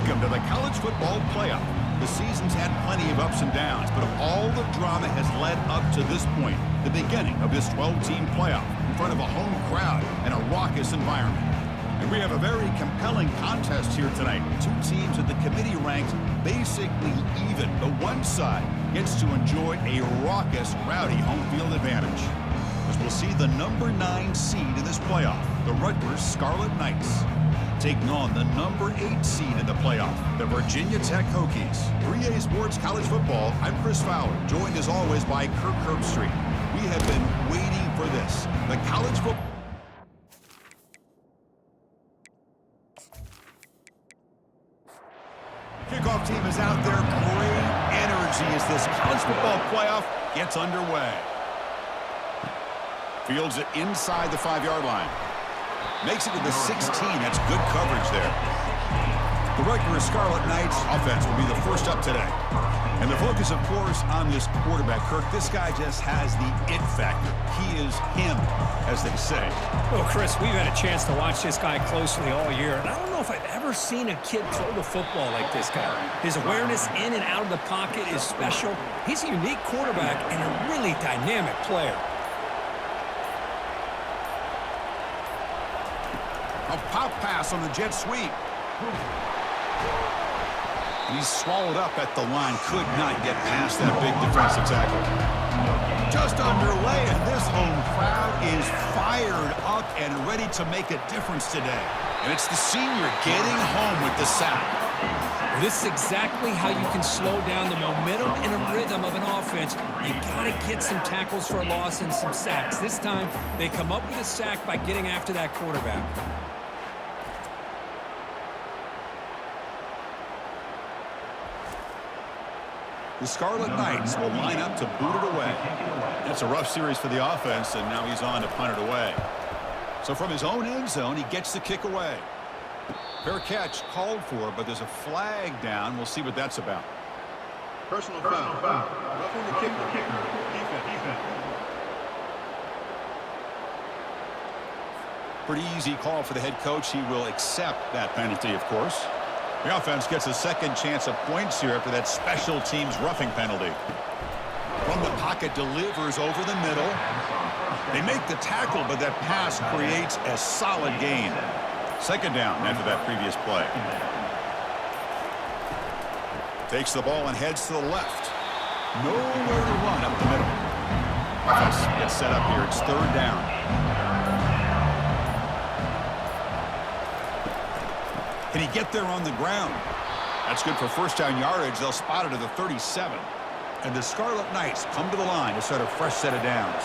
Welcome to the college football playoff. The season's had plenty of ups and downs, but all the drama has led up to this point, the beginning of this 12-team playoff in front of a home crowd and a raucous environment. And we have a very compelling contest here tonight. Two teams that the committee ranks basically even, but one side gets to enjoy a raucous, rowdy home field advantage. As we'll see the number 9 seed in this playoff, the Rutgers Scarlet Knights, taking on the number 8 seed in the playoff, the Virginia Tech Hokies. 3A Sports College Football, I'm Chris Fowler, joined as always by Kirk Herbstreit. We have been waiting for this. The college football... Kickoff team is out there. Great energy as this college football playoff gets underway. Fields it inside the 5-yard line. Makes it to the 16. That's good coverage there. The Rutgers Scarlet Knights offense will be the first up today. And the focus, of course, on this quarterback, Kirk. This guy just has the it factor. He is him, as they say. Well, Chris, we've had a chance to watch this guy closely all year, and I don't know if I've ever seen a kid throw the football like this guy. His awareness in and out of the pocket is special. He's a unique quarterback and a really dynamic player. A pop pass on the jet sweep. He's swallowed up at the line. Could not get past that big defensive tackle. Just underway, and this home crowd is fired up and ready to make a difference today. And it's the senior getting home with the sack. This is exactly how you can slow down the momentum and a rhythm of an offense. You got to get some tackles for a loss and some sacks. This time, they come up with a sack by getting after that quarterback. The Scarlet Knights will line up to boot it away. It's a rough series for the offense, and now he's on to punt it away. So from his own end zone, he gets the kick away. Fair catch called for, but there's a flag down. We'll see what that's about. Personal foul. Roughing the kicker. Defense. Pretty easy call for the head coach. He will accept that penalty, of course. The offense gets a second chance of points here after that special teams roughing penalty. From the pocket, delivers over the middle. They make the tackle, but that pass creates a solid gain. Second down after that previous play. Takes the ball and heads to the left. Nowhere to run up the middle. Offense gets set up here. It's third down. Can he get there on the ground? That's good for first down yardage. They'll spot it at the 37. And the Scarlet Knights come to the line to start a fresh set of downs.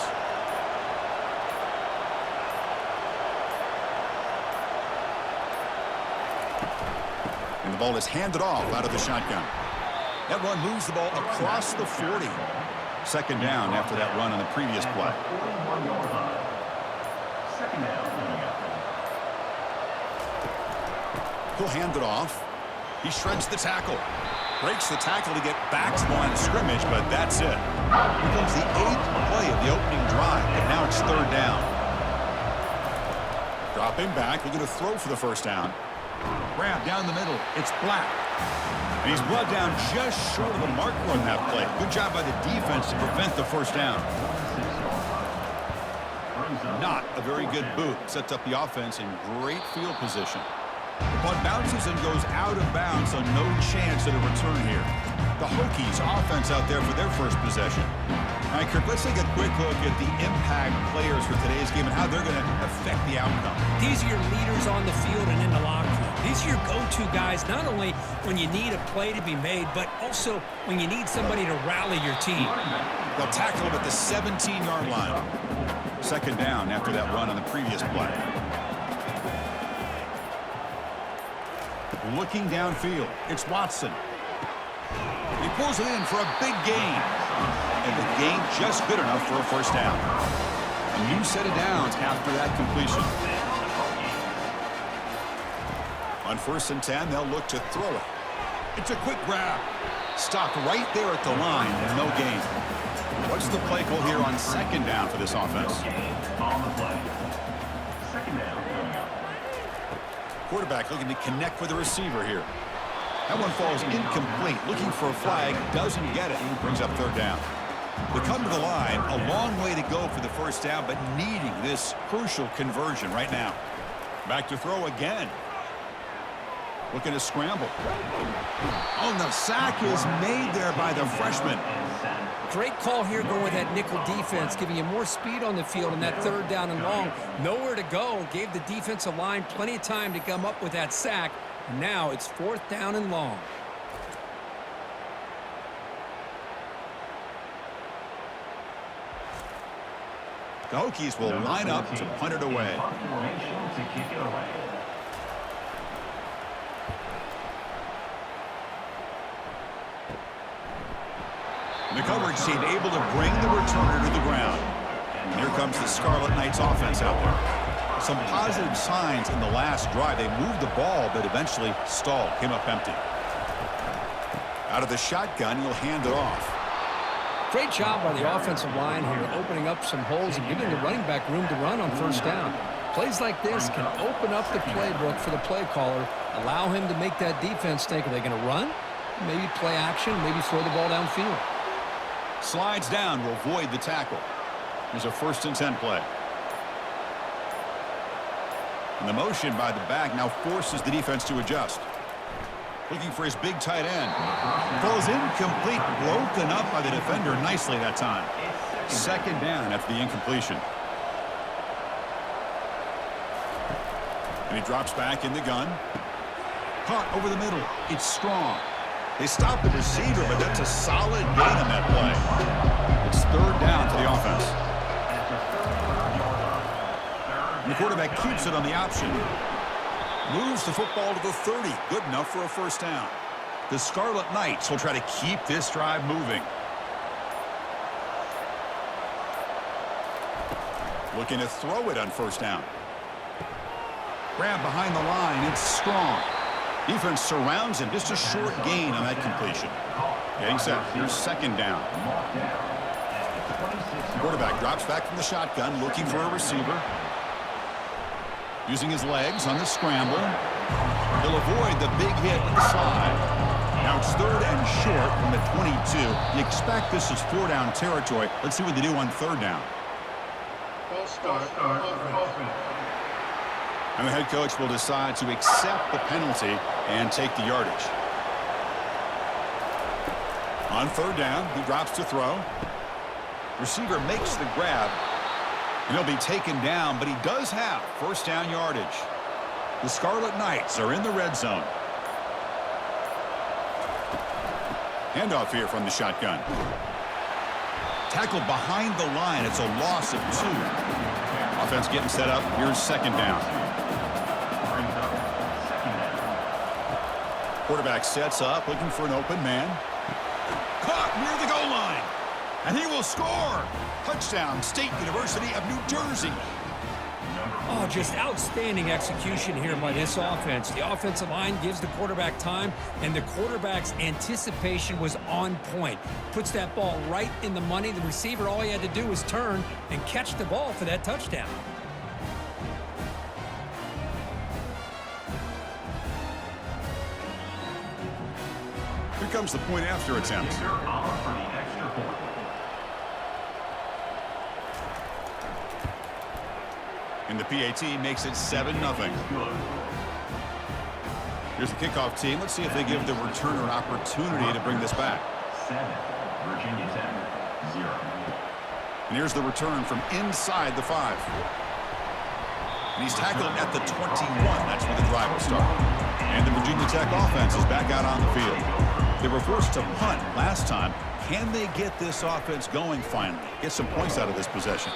And the ball is handed off out of the shotgun. That run moves the ball across the 40. Second down after that run on the previous play. Second down. He'll hand it off. He shreds the tackle. Breaks the tackle to get back to the line of scrimmage, but that's it. Here comes the 8th play of the opening drive, and now it's third down. Dropping back, looking to throw for the first down. Grab down the middle. It's Black. And he's brought down just short of the marker on that play. Good job by the defense to prevent the first down. Not a very good boot. Sets up the offense in great field position. The punt bounces and goes out of bounds, so no chance at a return here. The Hokies offense out there for their first possession. All right, Kirk, let's take a quick look at the impact players for today's game and how they're going to affect the outcome. These are your leaders on the field and in the locker room. These are your go-to guys, not only when you need a play to be made, but also when you need somebody to rally your team. They'll tackle him at the 17-yard line. Second down after that run on the previous play. Looking downfield, it's Watson. He pulls it in for a big gain. And the gain just good enough for a first down. A new set of downs after that completion. On 1st and 10, they'll look to throw it. It's a quick grab. Stopped right there at the line and no gain. What's the play call here on second down for this offense? On the play. Second down. Quarterback looking to connect with the receiver here. That one falls incomplete. Looking for a flag, doesn't get it. Brings up third down. They come to the line, a long way to go for the first down, but needing this crucial conversion right now. Back to throw again. Looking to scramble. Oh, and the sack is made there by the freshman. Great call here going with that nickel defense, giving you more speed on the field in that third down and long. Nowhere to go. Gave the defensive line plenty of time to come up with that sack. Now it's fourth down and long. The Hokies will line up to punt it away. The coverage team able to bring the returner to the ground. And here comes the Scarlet Knights offense out there. Some positive signs in the last drive. They moved the ball, but eventually stalled. Came up empty. Out of the shotgun, he'll hand it off. Great job by the offensive line here, opening up some holes and giving the running back room to run on first down. Plays like this can open up the playbook for the play caller, allow him to make that defense think, are they going to run? Maybe play action, maybe throw the ball downfield. Slides down to avoid the tackle. Here's a 1st and 10 play. And the motion by the back now forces the defense to adjust. Looking for his big tight end. Falls incomplete, broken up by the defender nicely that time. 2nd down after the incompletion. And he drops back in the gun. Caught over the middle. It's Strong. They stop the receiver, but that's a solid gain on that play. It's 3rd down to the offense. And the quarterback keeps it on the option. Moves the football to the 30. Good enough for a 1st down. The Scarlet Knights will try to keep this drive moving. Looking to throw it on 1st down. Grab behind the line. It's Strong. Defense surrounds him. Just a short gain on that completion. Getting set. Here's 2nd down. Quarterback drops back from the shotgun, looking for a receiver. Using his legs on the scramble. He'll avoid the big hit with the slide. Now it's 3rd and short from the 22. You expect this is 4-down territory. Let's see what they do on 3rd down. False start. And the head coach will decide to accept the penalty and take the yardage. On 3rd down, he drops to throw. Receiver makes the grab. And he'll be taken down, but he does have 1st down yardage. The Scarlet Knights are in the red zone. Handoff here from the shotgun. Tackled behind the line. It's a loss of 2. Offense getting set up. Here's 2nd down. Quarterback sets up, looking for an open man. Caught near the goal line. And he will score. Touchdown, State University of New Jersey. Oh, just outstanding execution here by this offense. The offensive line gives the quarterback time, and the quarterback's anticipation was on point. Puts that ball right in the money. The receiver, all he had to do was turn and catch the ball for that touchdown. Here comes the point after attempt. And the PAT makes it 7-0. Here's the kickoff team. Let's see if they give the returner an opportunity to bring this back. 7, Virginia Tech, 0. And here's the return from inside the 5. And he's tackled at the 21. That's where the drive will start. And the Virginia Tech offense is back out on the field. They were forced to punt last time. Can they get this offense going finally? Get some points out of this possession.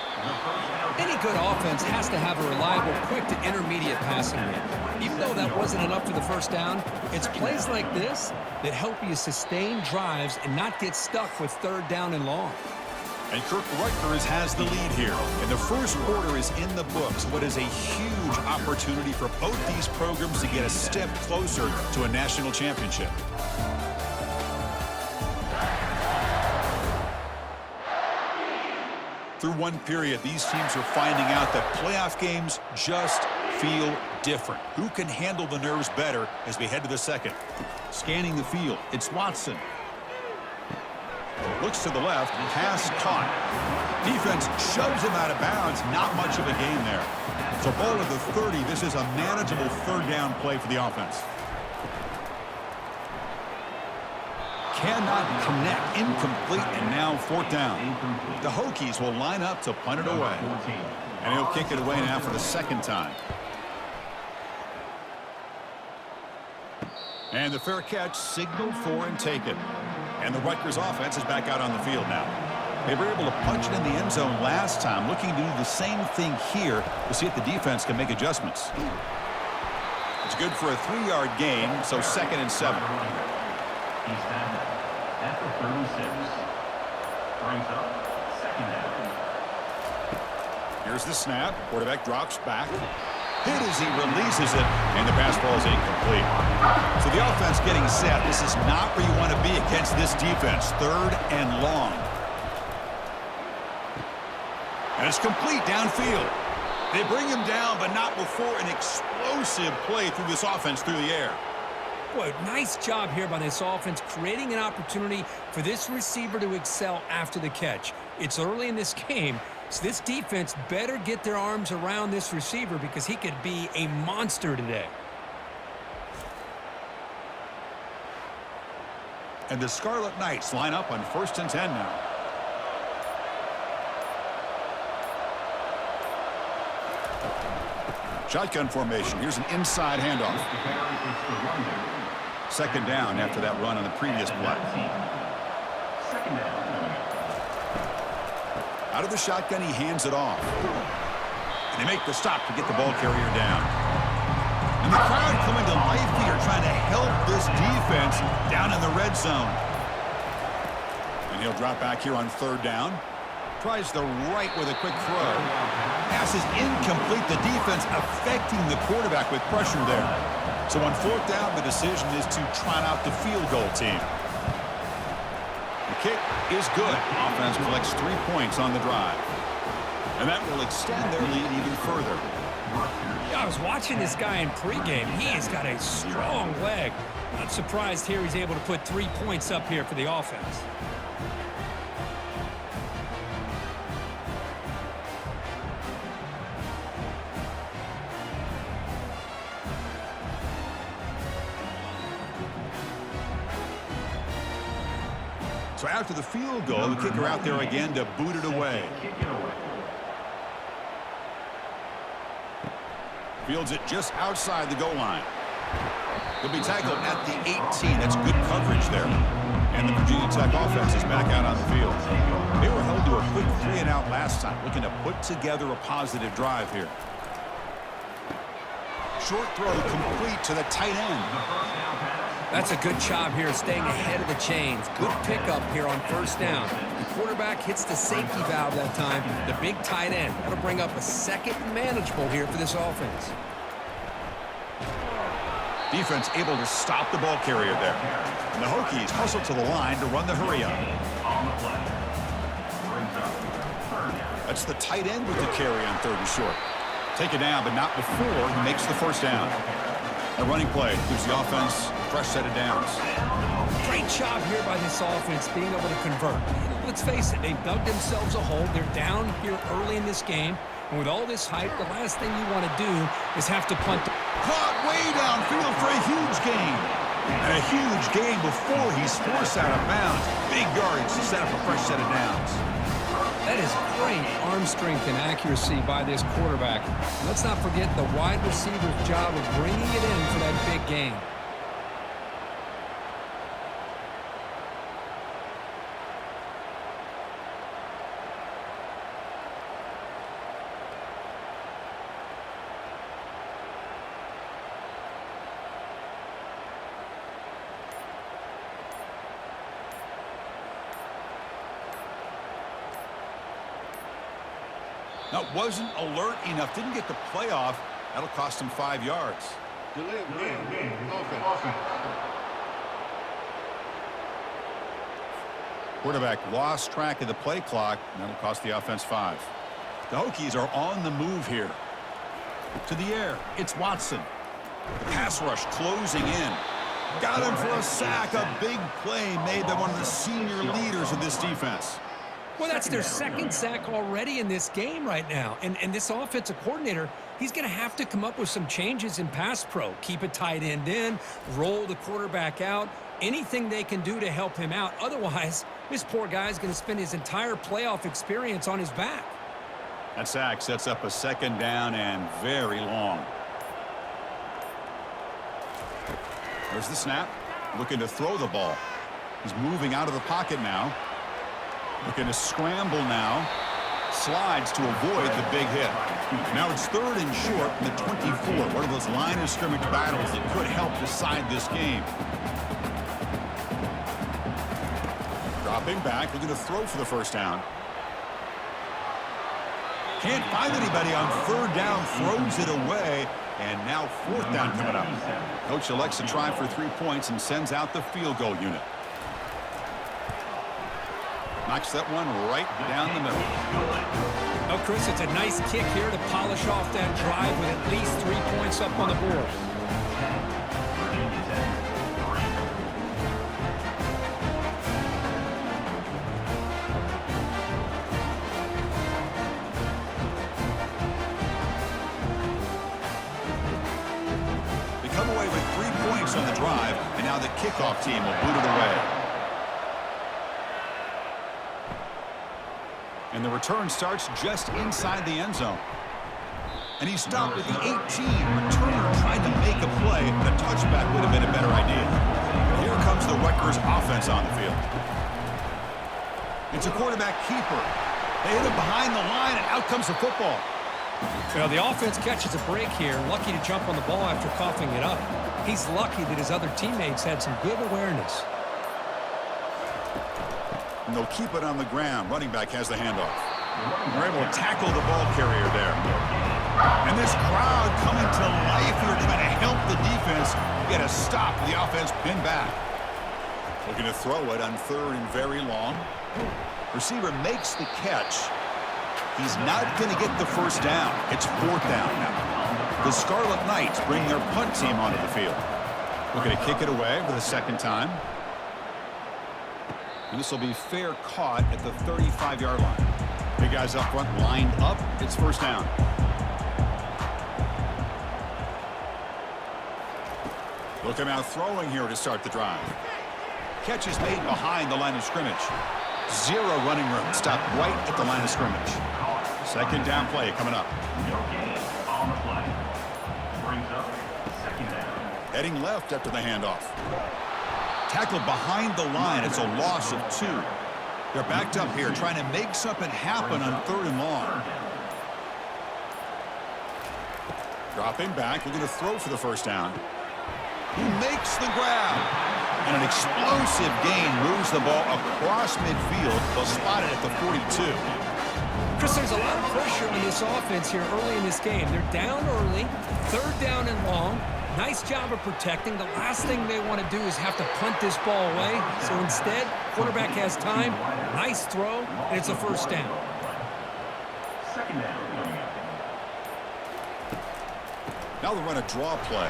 Any good offense has to have a reliable, quick to intermediate passing game. Even though that wasn't enough for the 1st down, it's plays like this that help you sustain drives and not get stuck with 3rd down and long. And Kirk Rutgers has the lead here. And the first quarter is in the books. What is a huge opportunity for both these programs to get a step closer to a national championship. Through one period, these teams are finding out that playoff games just feel different? Who can handle the nerves better as we head to the second? Scanning the field, it's Watson. Looks to the left, pass caught. Defense shoves him out of bounds. Not much of a gain there. So ball at the 30. This is a manageable third down play for the offense. Cannot connect, incomplete, and now fourth down. The Hokies will line up to punt it away. And he'll kick it away now for the second time. And the fair catch signaled for and taken. And the Rutgers offense is back out on the field now. They were able to punch it in the end zone last time, looking to do the same thing here to see if the defense can make adjustments. It's good for a 3-yard gain, so 2nd and 7. He's down at the 36. Brings up 2nd down. Here's the snap. Quarterback drops back. Hit as he releases it, and the pass ball is incomplete. So the offense getting set. This is not where you want to be against this defense. 3rd and long. And it's complete downfield. They bring him down, but not before an explosive play through this offense through the air. Boy, nice job here by this offense, creating an opportunity for this receiver to excel after the catch. It's early in this game, so this defense better get their arms around this receiver because he could be a monster today. And the Scarlet Knights line up on 1st and 10 now. Shotgun formation. Here's an inside handoff. 2nd down after that run on the previous play. Out of the shotgun, he hands it off. And they make the stop to get the ball carrier down. And the crowd coming to life here, trying to help this defense down in the red zone. And he'll drop back here on 3rd down. Tries the right with a quick throw. Pass is incomplete. The defense affecting the quarterback with pressure there. So on 4th down, the decision is to trot out the field goal team. The kick is good. Offense collects 3 points on the drive. And that will extend their lead even further. Yeah, I was watching this guy in pregame. He has got a strong leg. Not surprised here he's able to put 3 points up here for the offense. So after the field goal, the kicker out there again to boot it away. Fields it just outside the goal line. He'll be tackled at the 18. That's good coverage there. And the Virginia Tech offense is back out on the field. They were held to a quick 3-and-out last time, looking to put together a positive drive here. Short throw complete to the tight end. That's a good job here staying ahead of the chains. Good pickup here on 1st down. The quarterback hits the safety valve that time, the big tight end. That'll bring up a 2nd manageable here for this offense. Defense able to stop the ball carrier there. And the Hokies hustle to the line to run the hurry up. That's the tight end with the carry on 3rd and short. Take it down, but not before he makes the 1st down. A running play gives the offense a fresh set of downs. Great job here by this offense being able to convert. Let's face it, they've dug themselves a hole. They're down here early in this game. And with all this hype, the last thing you want to do is have to punt. Caught way downfield for a huge gain. And a huge gain before he's forced out of bounds. Big yardage to set up a fresh set of downs. That is great arm strength and accuracy by this quarterback. Let's not forget the wide receiver's job of bringing it in for that big gain. Now, wasn't alert enough, didn't get the playoff. That'll cost him 5 yards. Quarterback lost track of the play clock, and that'll cost the offense 5. The Hokies are on the move here. To the air, it's Watson. The pass rush closing in. Got him for a sack. A big play made by one of the senior leaders of this defense. Well, that's their second sack already in this game right now. And this offensive coordinator, he's going to have to come up with some changes in pass pro. Keep a tight end in, roll the quarterback out, anything they can do to help him out. Otherwise, this poor guy's going to spend his entire playoff experience on his back. That sack sets up a second down and very long. There's the snap. Looking to throw the ball. He's moving out of the pocket now. Looking to scramble now. Slides to avoid the big hit. Now it's third and short from the 24. One of those line of scrimmage battles that could help decide this game. Dropping back, looking to throw for the first down. Can't find anybody on third down, throws it away, and now fourth down coming up. Coach elects to try for 3 points and sends out the field goal unit. Knocks that one right down the middle. Oh, Chris, it's a nice kick here to polish off that drive with at least 3 points up on the board. They come away with 3 points on the drive, and now the kickoff team will boot it away. And the return starts just inside the end zone. And he's stopped at the 18. Returner tried to make a play, but a touchback would have been a better idea. Here comes the Rutgers offense on the field. It's a quarterback keeper. They hit it behind the line, and out comes the football. Well, the offense catches a break here. Lucky to jump on the ball after coughing it up. He's lucky that his other teammates had some good awareness. And they'll keep it on the ground. Running back has the handoff. They're able to tackle the ball carrier there. And this crowd coming to life here trying to help the defense get a stop. The offense pinned back. Looking to throw it on third and very long. Receiver makes the catch. He's not going to get the first down. It's fourth down now. The Scarlet Knights bring their punt team onto the field. Looking to kick it away for the second time. And this will be fair caught at the 35-yard line. Big guys up front lined up. It's first down. Looking out throwing here to start the drive. Catch is made behind the line of scrimmage. Zero running room. Stopped right at the line of scrimmage. Second down play coming up. On the play. Brings up second down. Heading left after the handoff. Tackled behind the line. It's a loss of 2. They're backed up here trying to make something happen on third and long. Dropping back. Looking to throw for the first down. He makes the grab. And an explosive gain moves the ball across midfield. They'll spot it at the 42. Chris, there's a lot of pressure on this offense here early in this game. They're down early, third down and long. Nice job of protecting. The last thing they want to do is have to punt this ball away. So instead, quarterback has time. Nice throw, and it's a first down. Second down. Now they run a draw play.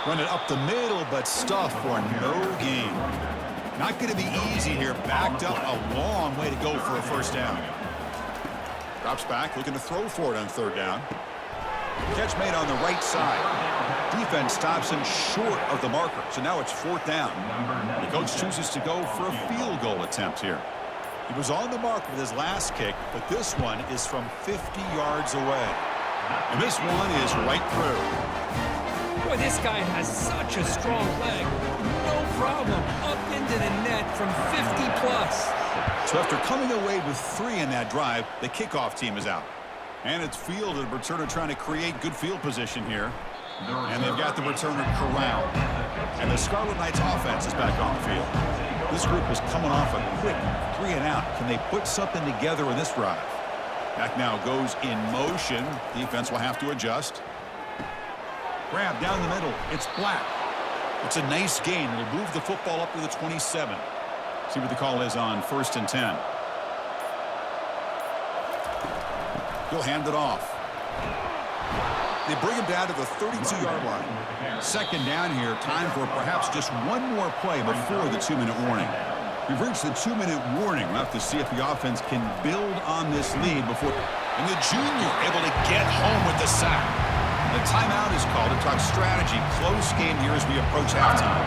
Run it up the middle, but stuff for no gain. Not going to be easy here. Backed up a long way to go for a first down. Drops back, looking to throw for it on third down. Catch made on the right side. Defense stops him short of the marker, so now it's fourth down. The coach chooses to go for a field goal attempt here. He was on the mark with his last kick, but this one is from 50 yards away. And this one is right through. Boy, this guy has such a strong leg. No problem. Up into the net from 50 plus. So after coming away with 3 in that drive, the kickoff team is out. And it's fielded. Returner trying to create good field position here. And they've got the returner corralled. And the Scarlet Knights offense is back on the field. This group is coming off a quick 3 and out. Can they put something together in this drive? Back now goes in motion. Defense will have to adjust. Grab down the middle. It's Black. It's a nice gain. It'll move the football up to the 27. See what the call is on 1st and 10. He'll hand it off. They bring him down to the 32-yard line. Second down here, time for perhaps just one more play before the 2-minute warning. We've reached the 2-minute warning. We'll have to see if the offense can build on this lead before. And the junior able to get home with the sack. The timeout is called to talk strategy. Close game here as we approach halftime.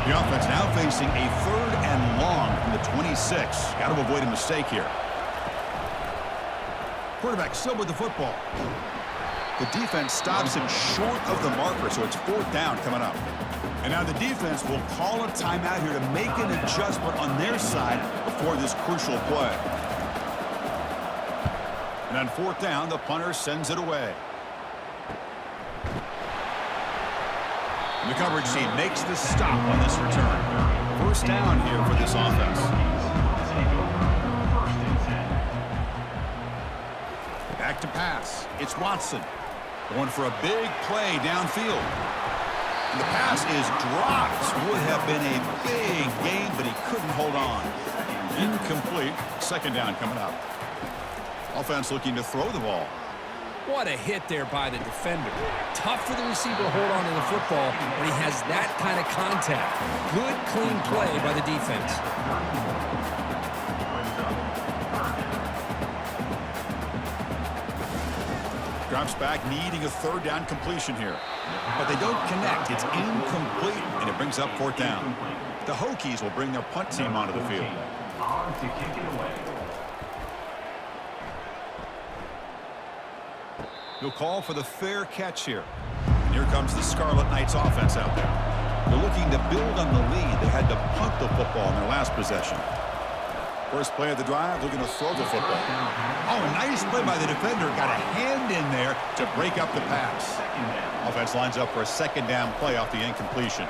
The offense now facing a 3rd and long from the 26. Got to avoid a mistake here. Quarterback still with the football. The defense stops him short of the marker, so it's 4th down coming up. And now the defense will call a timeout here to make an adjustment on their side before this crucial play. And on 4th down, the punter sends it away. And the coverage team makes the stop on this return. 1st down here for this offense. Back to pass. It's Watson. Going for a big play downfield. And the pass is dropped. Would have been a big gain, but he couldn't hold on. Incomplete. 2nd down coming up. Offense looking to throw the ball. What a hit there by the defender. Tough for the receiver to hold on to the football when he has that kind of contact. Good, clean play by the defense. Drops back, needing a 3rd down completion here. But they don't connect. It's incomplete, and it brings up 4th down. The Hokies will bring their punt team onto the field. On to kick it away. He'll call for the fair catch here. And here comes the Scarlet Knights offense out there. They're looking to build on the lead. They had to punt the football in their last possession. First play of the drive, looking to throw the football. Oh, a nice play by the defender. Got a hand in there to break up the pass. Offense lines up for a 2nd down play off the incompletion.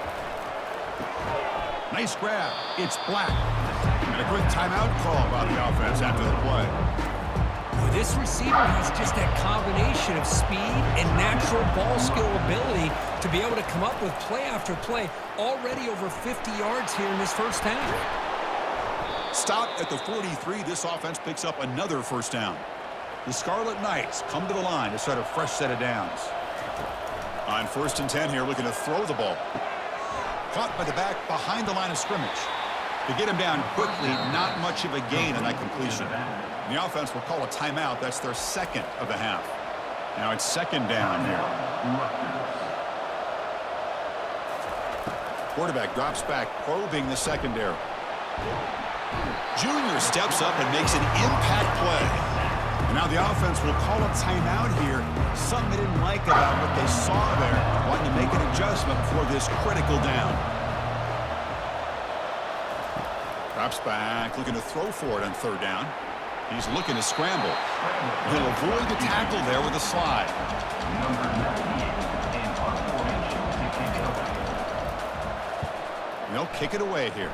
Nice grab. It's Black. And a quick timeout call by the offense after the play. This receiver has just that combination of speed and natural ball skill ability to be able to come up with play after play. Already over 50 yards here in this 1st half. Stop at the 43. This offense picks up another 1st down. The Scarlet Knights come to the line to start a fresh set of downs. On 1st and 10 here, looking to throw the ball. Caught by the back behind the line of scrimmage. To get him down quickly, not much of a gain on that completion. And the offense will call a timeout. That's their 2nd of the half. Now it's 2nd down here. Quarterback drops back, probing the secondary. Junior steps up and makes an impact play. And now the offense will call a timeout here. Something they didn't like about what they saw there. Wanting to make an adjustment for this critical down. Drops back, looking to throw for it on 3rd down. He's looking to scramble. He'll avoid the tackle there with a slide. They'll kick it away here.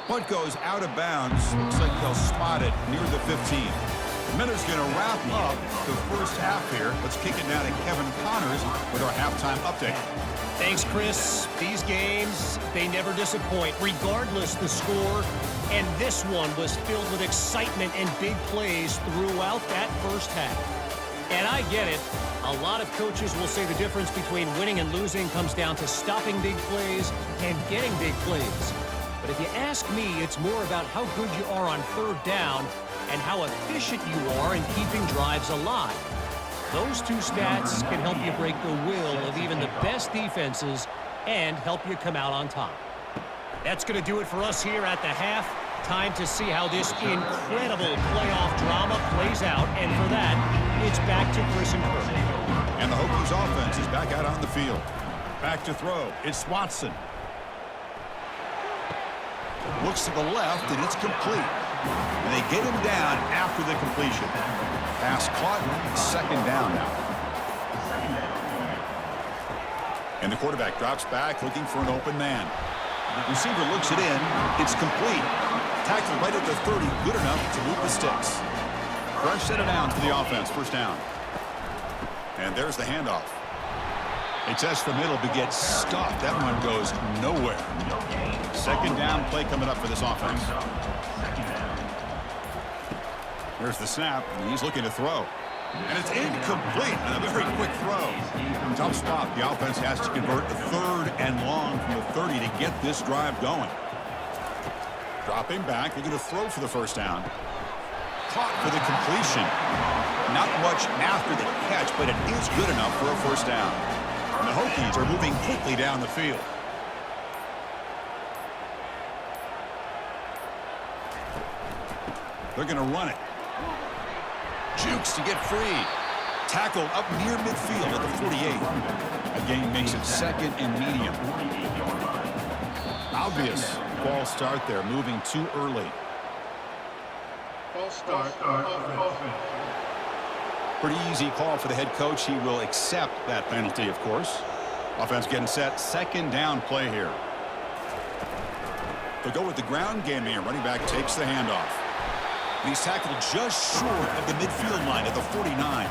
Punt goes out of bounds. Looks like they'll spot it near the 15. Miller's going to wrap up the 1st half here. Let's kick it now to Kevin Connors with our halftime update. Thanks, Chris. These games, they never disappoint, regardless the score. And this one was filled with excitement and big plays throughout that 1st half. And I get it. A lot of coaches will say the difference between winning and losing comes down to stopping big plays and getting big plays. But if you ask me, it's more about how good you are on 3rd down and how efficient you are in keeping drives alive. Those 2 stats can help you break the will of even the best defenses and help you come out on top. That's going to do it for us here at the half. Time to see how this incredible playoff drama plays out. And for that, it's back to Chris and Kirk. And the Hokies offense is back out on the field. Back to throw. It's Watson. Looks to the left, and it's complete. And they get him down after the completion. Pass caught. 2nd down now. And the quarterback drops back, looking for an open man. Receiver looks it in. It's complete. Tackled right at the 30. Good enough to move the sticks. Fresh set of downs for the offense. 1st down. And there's the handoff. They test the middle, but get stopped. That one goes nowhere. 2nd down play coming up for this offense. Here's the snap, and he's looking to throw. And it's incomplete on a very quick throw. Tough spot. The offense has to convert a 3rd and long from the 30 to get this drive going. Dropping back. They're going to throw for the first down. Caught for the completion. Not much after the catch, but it is good enough for a first down. And the Hokies are moving quickly down the field. They're going to run it. Jukes to get free. Tackled up near midfield at the 48. A gain makes it 2nd and medium. Obvious false start there, moving too early. False start. Offense. Pretty easy call for the head coach. He will accept that penalty, of course. Offense getting set. 2nd down play here. They'll go with the ground game here. Running back takes the handoff. He's tackled just short of the midfield line at the 49.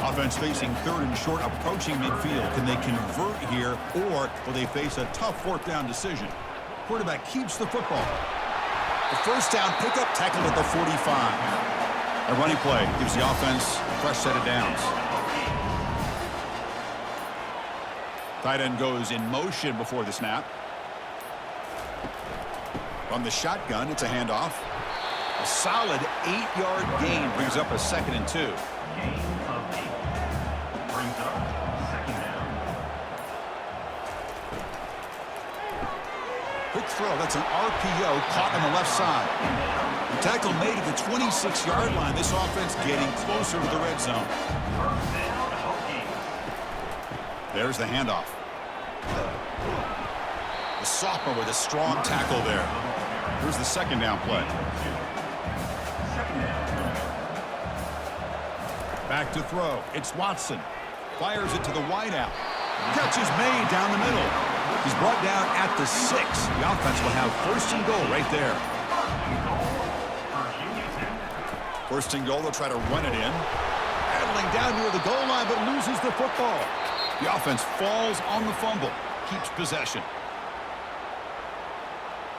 Offense facing 3rd and short, approaching midfield. Can they convert here, or will they face a tough 4th down decision? Quarterback keeps the football. The first down pickup, tackled at the 45. A running play gives the offense a fresh set of downs. Tight end goes in motion before the snap. From the shotgun, it's a handoff. A solid 8-yard gain brings up a 2nd and 2. Gain of 8. Brings up 2nd down. Quick throw. That's an RPO caught on the left side. The tackle made at the 26-yard line. This offense getting closer to the red zone. There's the handoff. The sophomore with a strong tackle there. Here's the 2nd down play. Back to throw. It's Watson. Fires it to the wideout. Catch is made down the middle. He's brought down at the 6. The offense will have 1st and goal right there. 1st and goal. They'll try to run it in. Battling down near the goal line, but loses the football. The offense falls on the fumble. Keeps possession.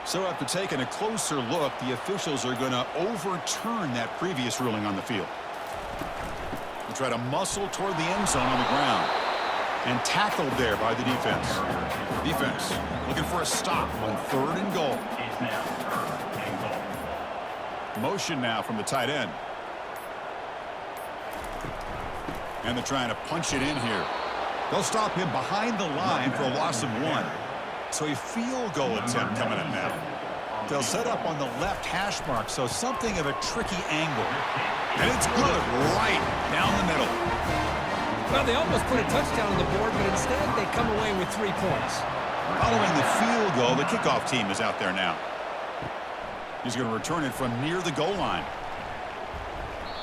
So after taking a closer look, the officials are going to overturn that previous ruling on the field. They try to muscle toward the end zone on the ground. And tackled there by the defense. Defense looking for a stop on 3rd and goal. It's now 3rd and goal. Motion now from the tight end. And they're trying to punch it in here. They'll stop him behind the line for a loss of 1. So a field goal attempt coming up now. They'll set up on the left hash mark, so something of a tricky angle. And it's good right down the middle. Well, they almost put a touchdown on the board, but instead they come away with 3 points. Following the field goal, the kickoff team is out there now. He's going to return it from near the goal line.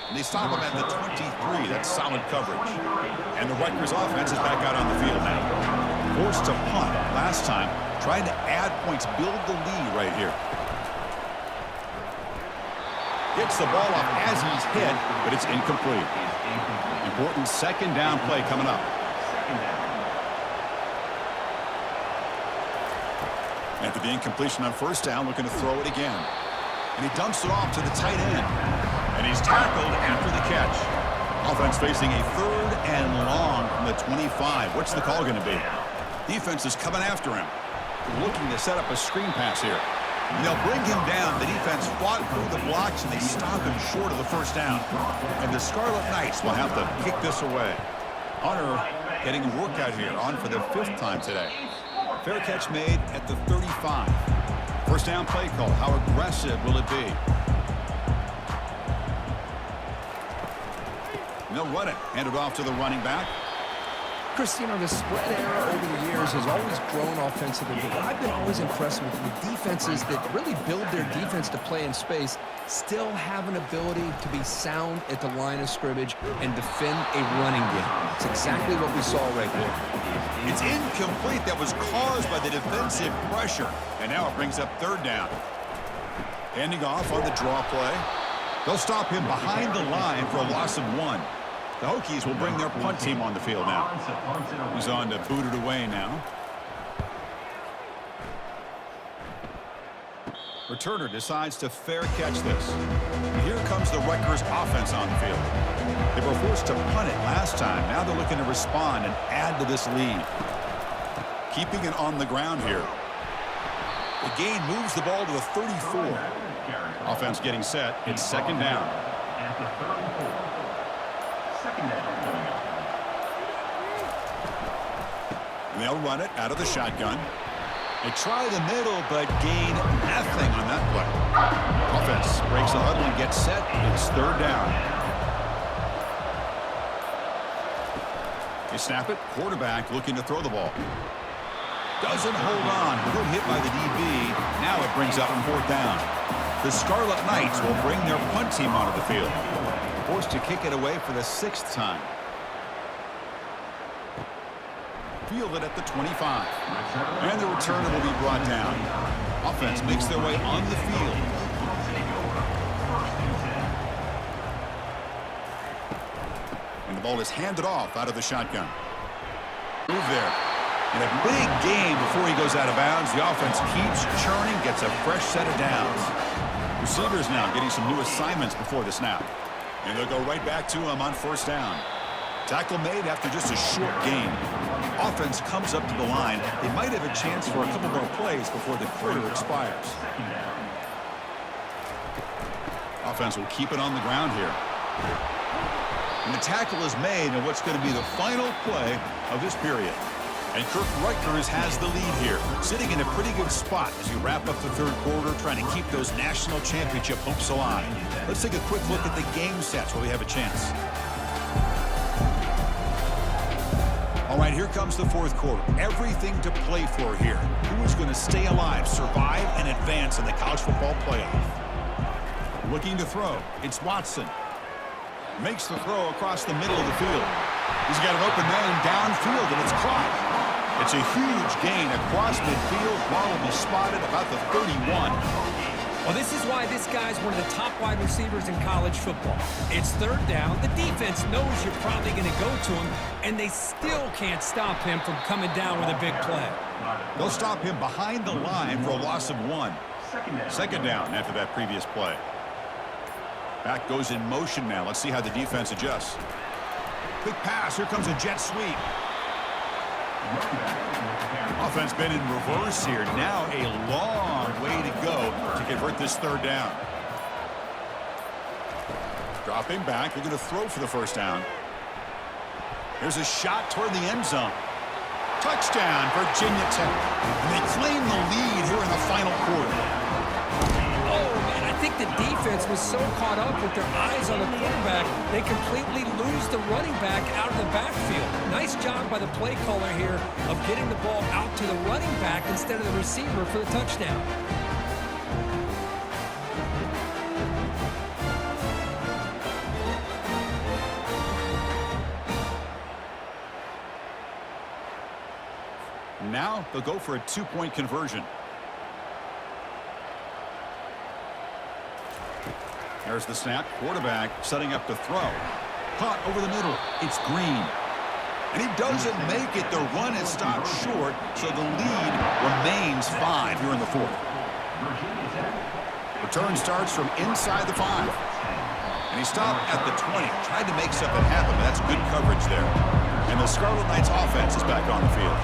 And they stop him at the 23. That's solid coverage. And the Rutgers offense is back out on the field now. Forced to punt last time, trying to add points, build the lead right here. Gets the ball off as he's hit, but it's incomplete. Important 2nd down play coming up. After the incompletion on 1st down, looking to throw it again. And he dumps it off to the tight end. And he's tackled after the catch. Offense facing a 3rd and long from the 25. What's the call going to be? Defense is coming after him. Looking to set up a screen pass here. And they'll bring him down. The defense fought through the blocks, and they stop him short of the 1st down. And the Scarlet Knights will have to kick this away. Hunter getting a workout here, on for the 5th time today. Fair catch made at the 35. 1st down play call. How aggressive will it be? And they'll run it. Hand it off to the running back. Chris, you know, the spread era over the years has always grown offensively, but I've been always impressed with the defenses that really build their defense to play in space, still have an ability to be sound at the line of scrimmage and defend a running game. It's exactly what we saw right there. It's incomplete. That was caused by the defensive pressure. And now it brings up 3rd down. Handing off on the draw play. They'll stop him behind the line for a loss of 1. The Hokies will bring their punt team on the field now. He's on to boot it away now. returner decides to fair catch this. And here comes the Rutgers offense on the field. They were forced to punt it last time. Now they're looking to respond and add to this lead. Keeping it on the ground here. The gain moves the ball to the 34. Offense getting set. It's second down. At the 34. Second down coming up. And they'll run it out of the shotgun. They try the middle, but gain nothing on that play. Offense breaks the huddle and gets set. It's third down. They snap it. Quarterback looking to throw the ball. Doesn't hold on. Good hit by the DB. Now it brings up fourth down. The Scarlet Knights will bring their punt team onto the field. Forced to kick it away for the 6th time. Fielded at the 25. And the returner will be brought down. Offense makes their way on the field. And the ball is handed off out of the shotgun. Move there. And a big gain before he goes out of bounds. The offense keeps churning, gets a fresh set of downs. Receivers now getting some new assignments before the snap. And they'll go right back to him on first down. Tackle made after just a short gain. Offense comes up to the line. They might have a chance for a couple more plays before the quarter expires. Offense will keep it on the ground here. And the tackle is made in what's going to be the final play of this period. And Kirk Rutgers has the lead here, sitting in a pretty good spot as you wrap up the third quarter, trying to keep those national championship hopes alive. Let's take a quick look at the game stats where we have a chance. All right, here comes the fourth quarter. Everything to play for here. Who is going to stay alive, survive, and advance in the college football playoff? Looking to throw. It's Watson. Makes the throw across the middle of the field. He's got an open man downfield, and it's caught. It's a huge gain across midfield. Ball will be spotted about the 31. Well, this is why this guy's one of the top wide receivers in college football. It's third down. The defense knows you're probably going to go to him, and they still can't stop him from coming down with a big play. They'll stop him behind the line for a loss of 1. Second down after that previous play. Back goes in motion now. Let's see how the defense adjusts. Quick pass. Here comes a jet sweep. Offense been in reverse here. Now a long way to go to convert this third down. Dropping back. They're going to throw for the first down. Here's a shot toward the end zone. Touchdown, Virginia Tech. And they claim the lead here in the final quarter. Oh, man, I think the defense was so caught up with their eyes on the quarterback, they completely lose the running back out of the backfield. Nice job by the play caller here of getting the ball out to the running back instead of the receiver for the touchdown. Now they'll go for a 2-point conversion. There's the snap. Quarterback setting up to throw. Caught over the middle. It's Green. And he doesn't make it. The run is stopped short, so the lead remains 5 here in the fourth. Return starts from inside the 5. And he stopped at the 20. Tried to make something happen, but that's good coverage there. And the Scarlet Knights offense is back on the field.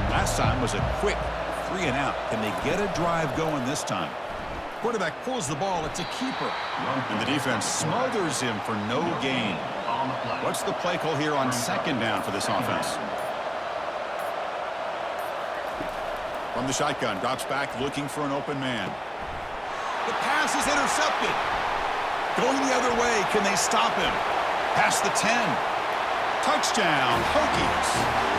Last time was a quick 3 and out. Can they get a drive going this time? Quarterback pulls the ball. It's a keeper. And the defense smothers him for no gain. What's the play call here on second down for this offense? From the shotgun, drops back looking for an open man. The pass is intercepted. Going the other way. Can they stop him? Past the 10. Touchdown, Hokies.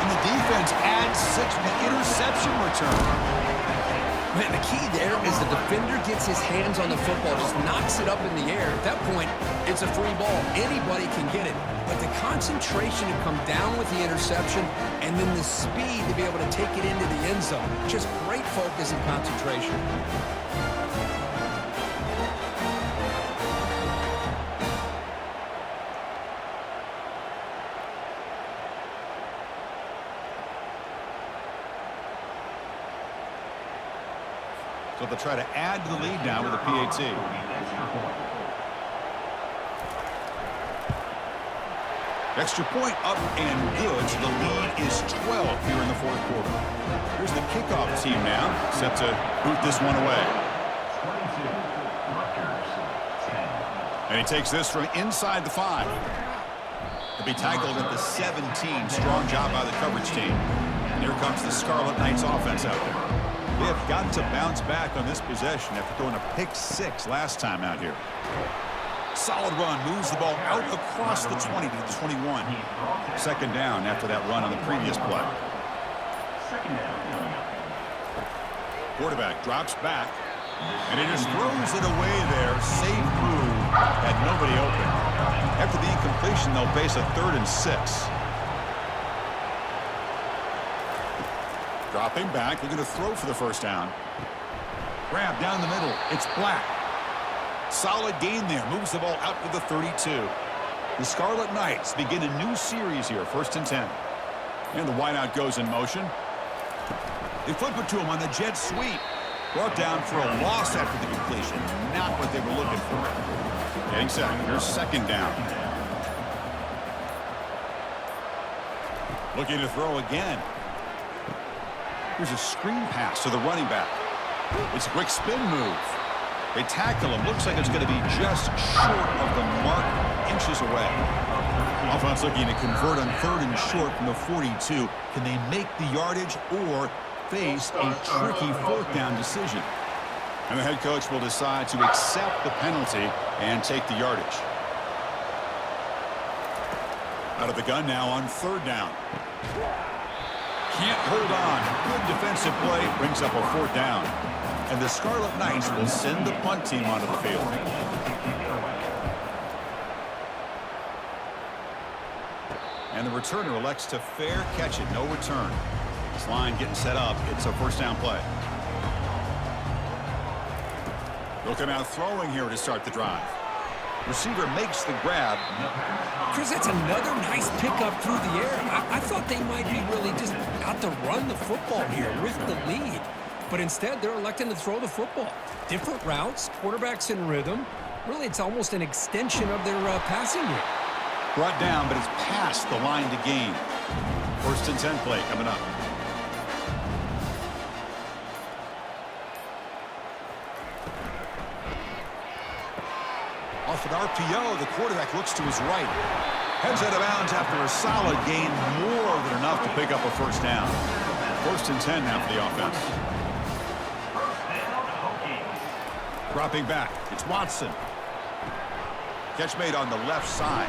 And the defense adds 6 to the interception return. Man, the key there is the defender gets his hands on the football, just knocks it up in the air. At that point, it's a free ball. Anybody can get it. But the concentration to come down with the interception and then the speed to be able to take it into the end zone. Just great focus and concentration. So they'll try to add to the lead now with a PAT. Extra point up and good, so the lead is 12 here in the fourth quarter. Here's the kickoff team now, set to boot this one away. 22, Rutgers, 10. And he takes this from inside the 5. He'll be tackled at the 17. Strong job by the coverage team. And here comes the Scarlet Knights offense out there. They have got to bounce back on this possession after throwing a pick-6 last time out here. Solid run, moves the ball out across the 20 to the 21. Second down after that run on the previous play. Second down. Quarterback drops back, and he just throws it away there. Safe move, had nobody open. After the incompletion, they'll face a 3rd and 6. Dropping back, looking to throw for the first down. Grab down the middle, it's Black. Solid gain there, moves the ball out to the 32. The Scarlet Knights begin a new series here, 1st and 10. And the wideout goes in motion. They flip it to him on the jet sweep. Brought down for a loss after the completion. Not what they were looking for. Getting set. Here's second down. Looking to throw again. Here's a screen pass to the running back. It's a quick spin move. They tackle him. Looks like it's going to be just short of the mark, inches away. Offense looking to convert on 3rd and short from the 42. Can they make the yardage or face a tricky 4th down decision? And the head coach will decide to accept the penalty and take the yardage. Out of the gun now on 3rd down. Can't hold on. Good defensive play brings up a 4th down. And the Scarlet Knights will send the punt team onto the field. And the returner elects to fair catch it. No return. This line getting set up. It's a 1st down play. Looking out throwing here to start the drive. Receiver makes the grab. Chris, that's another nice pickup through the air. I thought they might be really just out to run the football here with the lead. But instead, they're electing to throw the football. Different routes, quarterbacks in rhythm. Really, it's almost an extension of their passing game. Brought down, but it's past the line to gain. 1st and 10 play coming up. Off an RPO, the quarterback looks to his right. Heads out of bounds after a solid gain, more than enough to pick up a 1st down. 1st and 10 now for the offense. Dropping back, it's Watson. Catch made on the left side.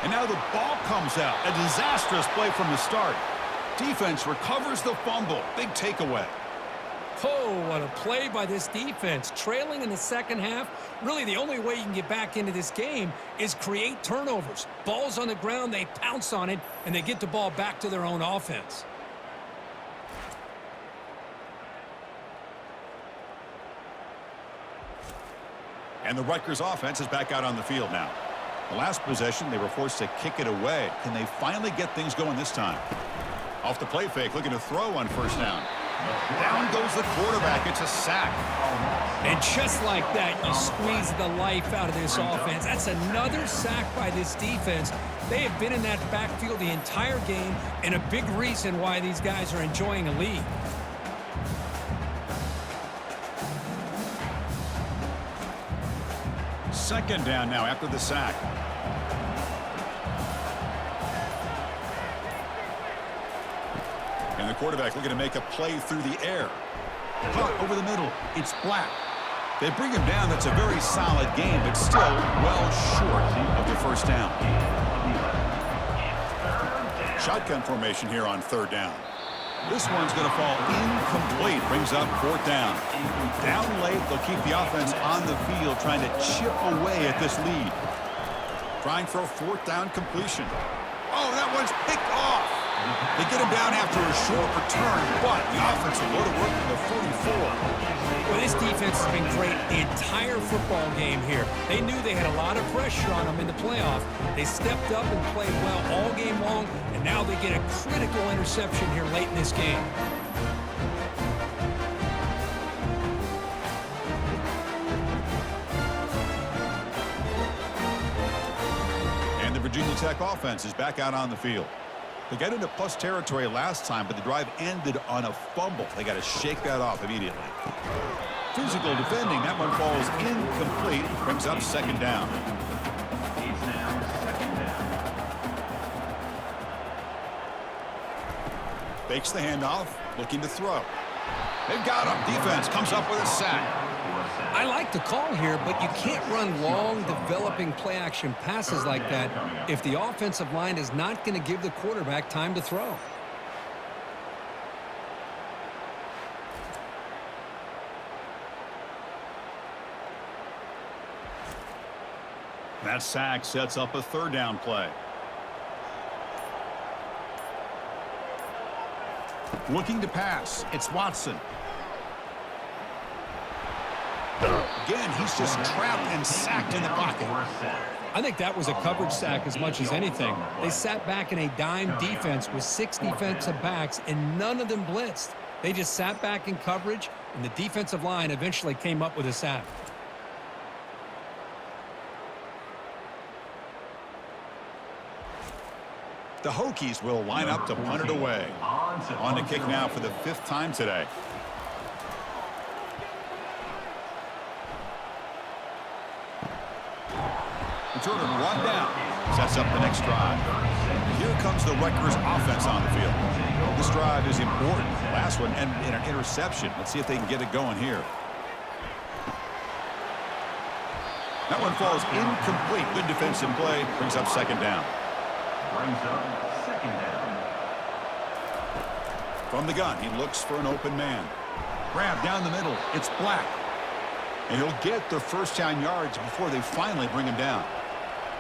And now the ball comes out. A disastrous play from the start. Defense recovers the fumble. Big takeaway. Oh, what a play by this defense. Trailing in the second half. Really, the only way you can get back into this game is create turnovers. Ball's on the ground, they pounce on it, and they get the ball back to their own offense. And the Rutgers offense is back out on the field now. The last possession, they were forced to kick it away. Can they finally get things going this time? Off the play fake, looking to throw on 1st down. Down goes the quarterback. It's a sack. And just like that, you squeeze the life out of this offense. That's another sack by this defense. They have been in that backfield the entire game, and a big reason why these guys are enjoying a lead. Second down now after the sack. And the quarterback looking to make a play through the air. Caught over the middle. It's Black. They bring him down. That's a very solid game, but still well short of the 1st down. Shotgun formation here on 3rd down. This one's going to fall incomplete. Brings up 4th down. Down late, they'll keep the offense on the field trying to chip away at this lead. Trying for a 4th down completion. Oh, that one's picked off. They get him down after a short return, but the offense will go to work from the 44. Well, this defense has been great the entire football game here. They knew they had a lot of pressure on them in the playoff. They stepped up and played well all game long, and now they get a critical interception here late in this game. Virginia Tech offense is back out on the field. They got into plus territory last time, but the drive ended on a fumble. They got to shake that off immediately. Physical defending. That one falls incomplete. Brings up second down. It's now second down. Fakes the handoff. Looking to throw. They've got him. Defense comes up with a sack. I like the call here, but you can't run long, developing play-action passes like that if the offensive line is not going to give the quarterback time to throw. That sack sets up a third down play. Looking to pass. It's Watson. Again, he's just trapped and sacked in the pocket. I think that was a coverage sack as much as anything. They sat back in a dime defense with 6 defensive backs, and none of them blitzed. They just sat back in coverage, and the defensive line eventually came up with a sack. The Hokies will line up to punt it away. On to kick now for the 5th time today. Return and run down. Sets up the next drive. Here comes the Rutgers offense on the field. This drive is important. Last one and an interception. Let's see if they can get it going here. That one falls incomplete. Good defensive play. Brings up second down. Brings up second down. From the gun, he looks for an open man. Grab down the middle. It's Black. And he'll get the first down yards before they finally bring him down.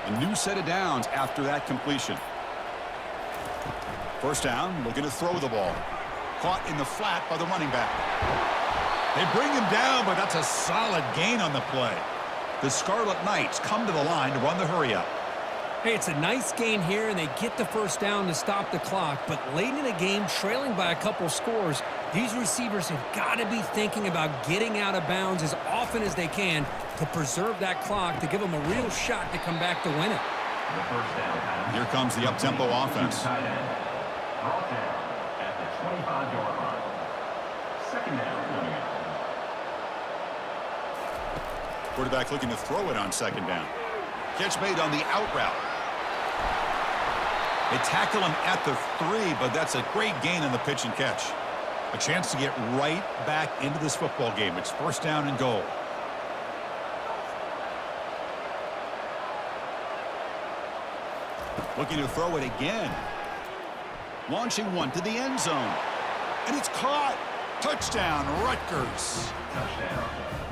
A new set of downs after that completion. First down, looking to throw the ball. Caught in the flat by the running back. They bring him down, but that's a solid gain on the play. The Scarlet Knights come to the line to run the hurry-up. Hey, it's a nice gain here, and they get the first down to stop the clock. But late in the game, trailing by a couple scores, these receivers have got to be thinking about getting out of bounds as often as they can to preserve that clock, to give them a real shot to come back to win it. The first down pass. Here comes the up-tempo offense. Tight end. Brought down at the 25-yard line. Second down coming up. Quarterback looking to throw it on second down. Catch made on the out route. They tackle him at the 3, but that's a great gain on the pitch and catch. A chance to get right back into this football game. It's first down and goal. Looking to throw it again. Launching one to the end zone. And it's caught. Touchdown, Rutgers. Touchdown.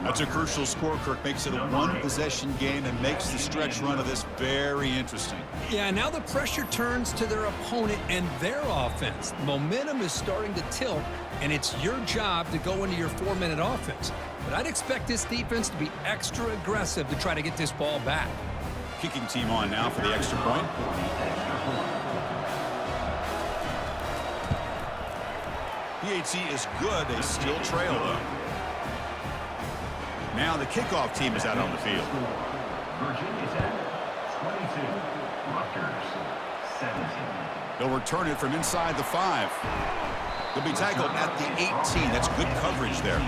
That's a crucial score. Kirk makes it a one-possession game and makes the stretch run of this very interesting. Yeah, now the pressure turns to their opponent and their offense. Momentum is starting to tilt, and it's your job to go into your 4-minute offense. But I'd expect this defense to be extra aggressive to try to get this ball back. Kicking team on now for the extra point. PHC is good. They still trail, though. Now the kickoff team is out on the field. Virginia Tech, 22. Rutgers, 17. They'll return it from inside the 5. They'll be tackled at the 18. That's good coverage there.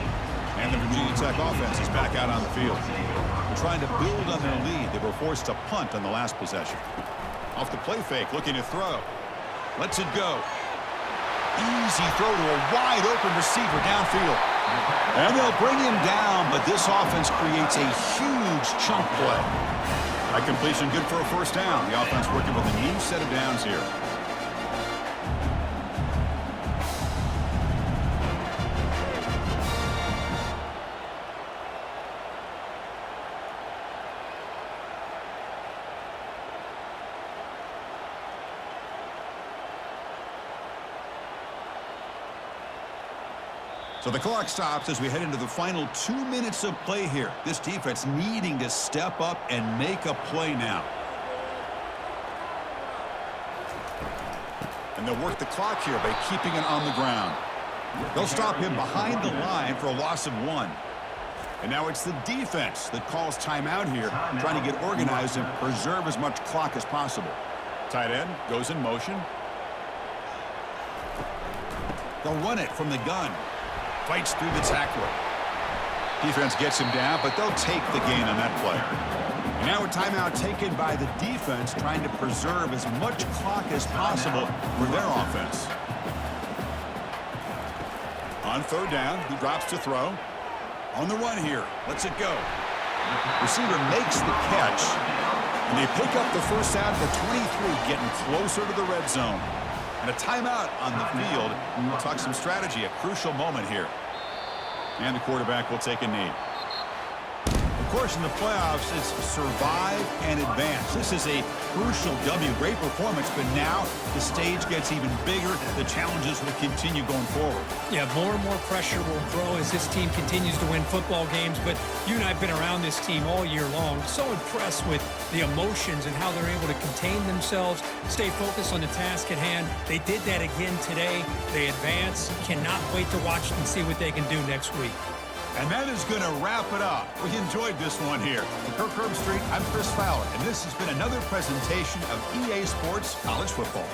And the Virginia Tech offense is back out on the field. They're trying to build on their lead. They were forced to punt on the last possession. Off the play fake, looking to throw. Lets it go. Easy throw to a wide-open receiver downfield. And they'll bring him down, but this offense creates a huge chunk play. That completion good for a first down. The offense working with a new set of downs here. So the clock stops as we head into the final 2 minutes of play here. This defense needing to step up and make a play now. And they'll work the clock here by keeping it on the ground. They'll stop him behind the line for a loss of 1. And now it's the defense that calls timeout here, trying to get organized and preserve as much clock as possible. Tight end goes in motion. They'll run it from the gun. Fights through the tackler. Defense gets him down, but they'll take the gain on that play. And now a timeout taken by the defense, trying to preserve as much clock as possible for their offense. On third down, he drops to throw. On the run here, lets it go. Receiver makes the catch, and they pick up the first down at the 23, getting closer to the red zone. And a timeout on the field. We'll talk some strategy, a crucial moment here. And the quarterback will take a knee. Of course, in the playoffs, it's survive and advance. This is a crucial W. Great performance, but now the stage gets even bigger. The challenges will continue going forward. Yeah, more and more pressure will grow as this team continues to win football games. But you and I have been around this team all year long. So impressed with the emotions and how they're able to contain themselves, stay focused on the task at hand. They did that again today. They advance. Cannot wait to watch and see what they can do next week. And that is going to wrap it up. We enjoyed this one here. From Kirk Street, I'm Chris Fowler, and this has been another presentation of EA Sports College Football.